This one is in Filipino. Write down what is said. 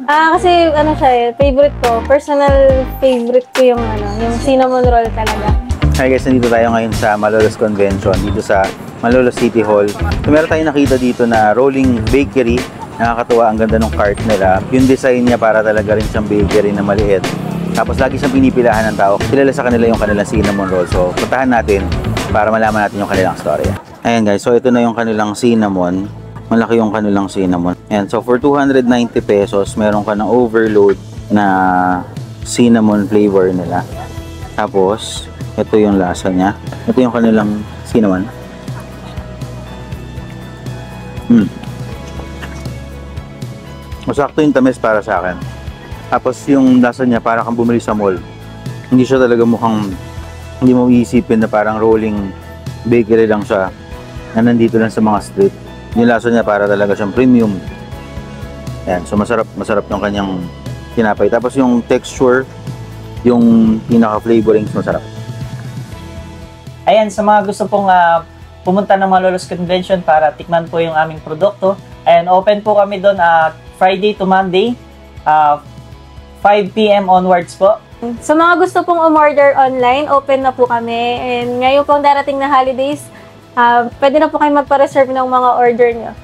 Kasi ano siya eh, favorite ko. Personal favorite ko yung cinnamon roll talaga. Hi guys, nandito tayo ngayon sa Malolos Convention, dito sa Malolos City Hall. So meron tayong nakita dito na rolling bakery. Nakakatuwa, ang ganda ng cart nila. Yung design niya para talaga rin siyang bakery na maliit. Tapos lagi siyang pinipilahan ng tao. Kilala sa kanila yung kanilang cinnamon roll. So puntahan natin para malaman natin yung kanilang storya. Ayan guys, so ito na yung kanilang cinnamon. Malaki yung kanilang cinnamon. And so for 290 pesos, meron ka ng overload na cinnamon flavor nila. Tapos, ito yung lasa niya. Ito yung kanilang cinnamon. Masakto yung tamis para sa akin. Tapos yung lasa niya para kang bumili sa mall. Hindi siya talaga mukhang, hindi mo iisipin na parang rolling bakery lang siya na nandito lang sa mga street. Yung lasa niya para talaga siyang premium. Ayan, so masarap yung kanyang tinapay. Tapos yung texture, yung pinaka-flavorings masarap. Ayan, sa mga gusto pong pumunta ng Malolos Convention para tikman po yung aming produkto. Ayan, open po kami doon Friday to Monday, 5 PM onwards po. Sa mga gusto pong umorder online, open na po kami. And ngayon pong darating na holidays, pwede na po kayo magpa-reserve ng mga order nyo.